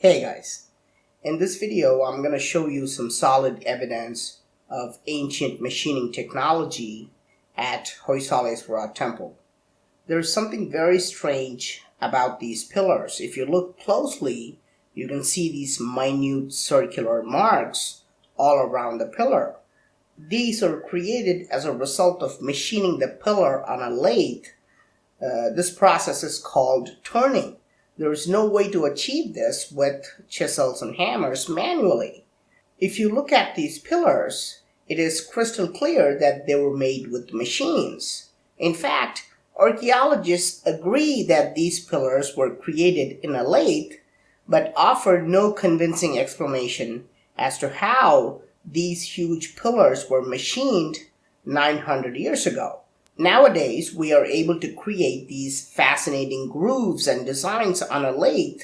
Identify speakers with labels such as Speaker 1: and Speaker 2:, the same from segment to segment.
Speaker 1: Hey guys, in this video I'm going to show you some solid evidence of ancient machining technology at Hoysaleswara temple. There's something very strange about these pillars. If you look closely, you can see these minute circular marks all around the pillar. These are created as a result of machining the pillar on a lathe. This process is called turning. There is no way to achieve this with chisels and hammers manually. If you look at these pillars, it is crystal clear that they were made with machines. In fact, archaeologists agree that these pillars were created in a lathe, but offer no convincing explanation as to how these huge pillars were machined 900 years ago. Nowadays, we are able to create these fascinating grooves and designs on a lathe,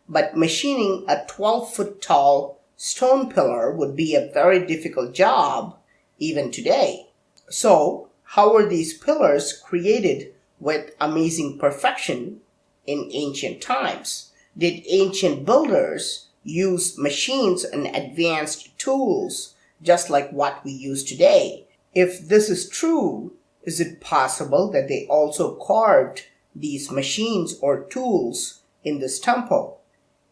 Speaker 1: but machining a 12-foot tall stone pillar would be a very difficult job even today. So, how were these pillars created with amazing perfection in ancient times? Did ancient builders use machines and advanced tools just like what we use today? If this is true, is it possible that they also carved these machines or tools in this temple?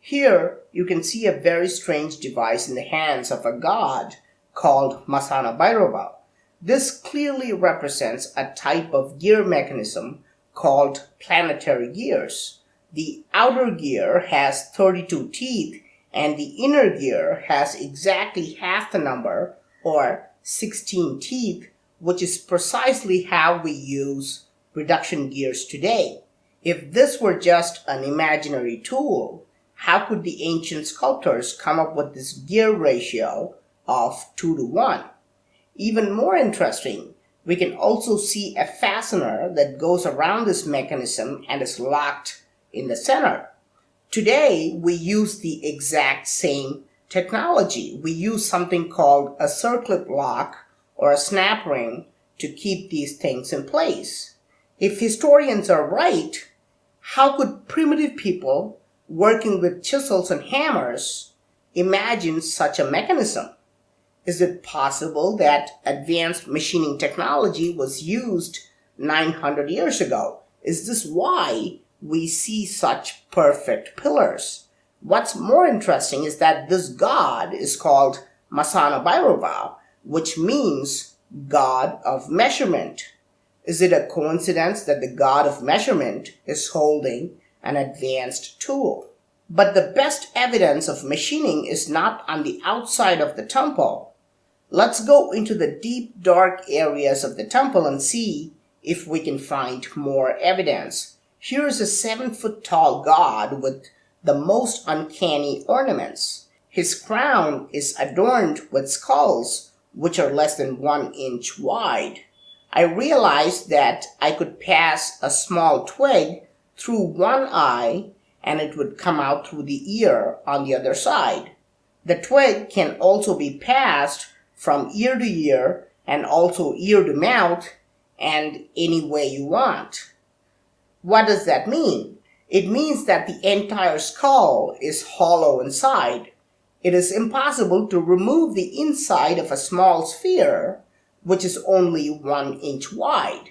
Speaker 1: Here you can see a very strange device in the hands of a god called Masana Bhairava. This clearly represents a type of gear mechanism called planetary gears. The outer gear has 32 teeth and the inner gear has exactly half the number, or 16 teeth, which is precisely how we use reduction gears today. If this were just an imaginary tool, how could the ancient sculptors come up with this gear ratio of 2:1? Even more interesting, we can also see a fastener that goes around this mechanism and is locked in the center. Today, we use the exact same technology. We use something called a circlip lock or a snap ring to keep these things in place. If historians are right, how could primitive people working with chisels and hammers imagine such a mechanism? Is it possible that advanced machining technology was used 900 years ago? Is this why we see such perfect pillars? What's more interesting is that this god is called Masana Bhairava, which means God of measurement. Is it a coincidence that the God of measurement is holding an advanced tool? But the best evidence of machining is not on the outside of the temple. Let's go into the deep, dark areas of the temple and see if we can find more evidence. Here's a 7-foot tall god with the most uncanny ornaments. His crown is adorned with skulls which are less than 1 inch wide. I realized that I could pass a small twig through one eye and it would come out through the ear on the other side. The twig can also be passed from ear to ear and also ear to mouth and any way you want. What does that mean? It means that the entire skull is hollow inside. It is impossible to remove the inside of a small sphere, which is only 1 inch wide.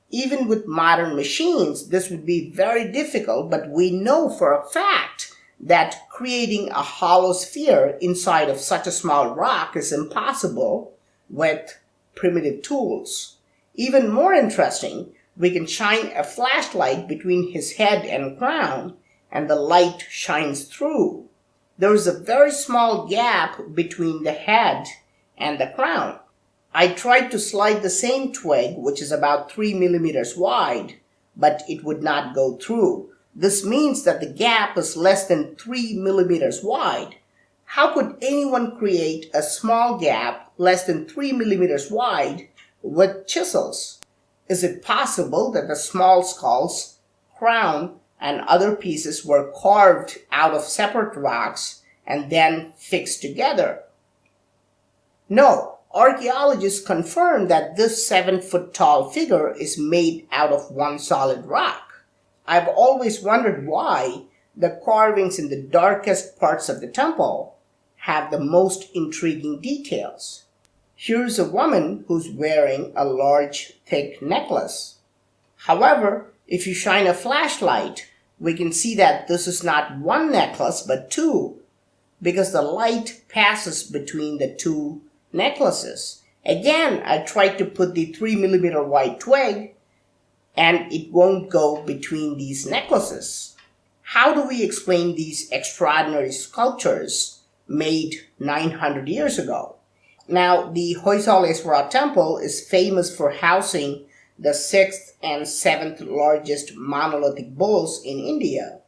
Speaker 1: Even with modern machines, this would be very difficult, but we know for a fact that creating a hollow sphere inside of such a small rock is impossible with primitive tools. Even more interesting, we can shine a flashlight between his head and crown, and the light shines through. There is a very small gap between the head and the crown. I tried to slide the same twig, which is about 3 millimeters wide, but it would not go through. This means that the gap is less than 3 millimeters wide. How could anyone create a small gap less than 3 millimeters wide with chisels? Is it possible that the small skulls, crown, and other pieces were carved out of separate rocks and then fixed together? No, archaeologists confirm that this 7-foot tall figure is made out of one solid rock. I've always wondered why the carvings in the darkest parts of the temple have the most intriguing details. Here's a woman who's wearing a large, thick necklace. However, if you shine a flashlight, we can see that this is not one necklace but two, because the light passes between the two necklaces. Again, I tried to put the 3mm white twig and it won't go between these necklaces. How do we explain these extraordinary sculptures made 900 years ago? Now, the Hoysaleswara temple is famous for housing the 6th and 7th largest monolithic bulls in India.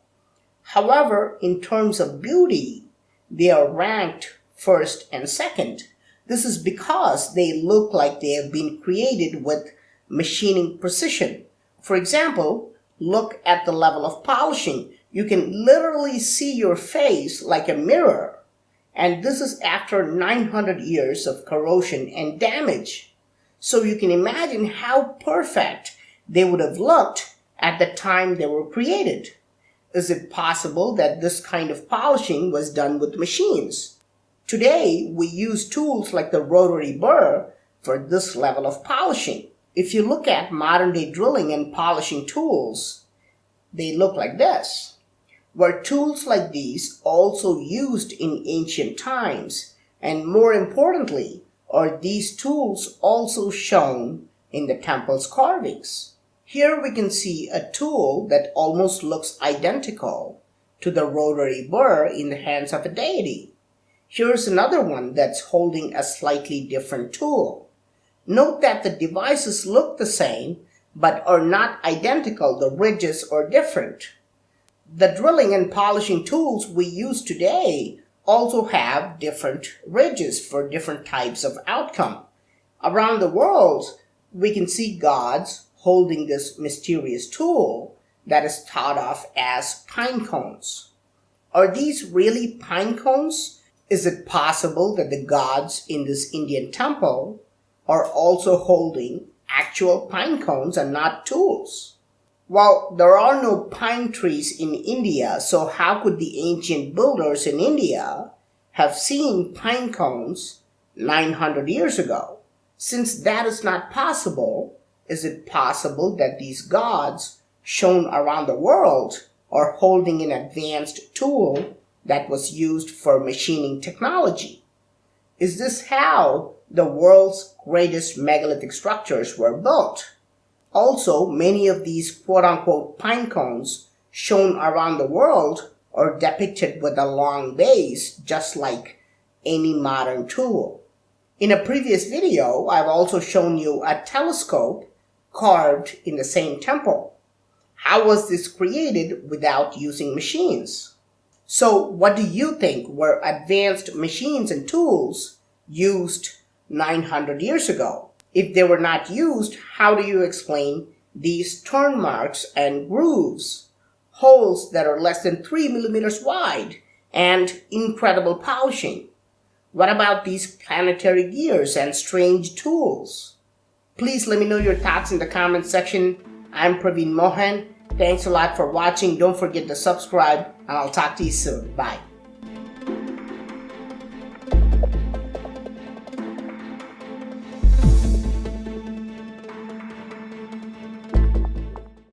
Speaker 1: However, in terms of beauty, they are ranked first and second. This is because they look like they have been created with machining precision. For example, look at the level of polishing. You can literally see your face like a mirror. And this is after 900 years of corrosion and damage. So you can imagine how perfect they would have looked at the time they were created. Is it possible that this kind of polishing was done with machines? Today, we use tools like the rotary burr for this level of polishing. If you look at modern-day drilling and polishing tools, they look like this. Were tools like these also used in ancient times? And more importantly, are these tools also shown in the temple's carvings? Here we can see a tool that almost looks identical to the rotary burr in the hands of a deity. Here's another one that's holding a slightly different tool. Note that the devices look the same, but are not identical. The ridges are different. The drilling and polishing tools we use today also have different ridges for different types of outcome. Around the world, we can see gods holding this mysterious tool that is thought of as pine cones. Are these really pine cones? Is it possible that the gods in this Indian temple are also holding actual pine cones and not tools? Well, there are no pine trees in India, so how could the ancient builders in India have seen pine cones 900 years ago? Since that is not possible, is it possible that these gods shown around the world are holding an advanced tool that was used for machining technology? Is this how the world's greatest megalithic structures were built? Also, many of these quote-unquote pine cones shown around the world are depicted with a long base, just like any modern tool. In a previous video, I've also shown you a telescope carved in the same temple. How was this created without using machines? So, what do you think were advanced machines and tools used 900 years ago? If they were not used, how do you explain these turn marks and grooves, holes that are less than 3 millimeters wide, and incredible polishing? What about these planetary gears and strange tools? Please let me know your thoughts in the comment section. I'm Praveen Mohan. Thanks a lot for watching. Don't forget to subscribe, and I'll talk to you soon. Bye.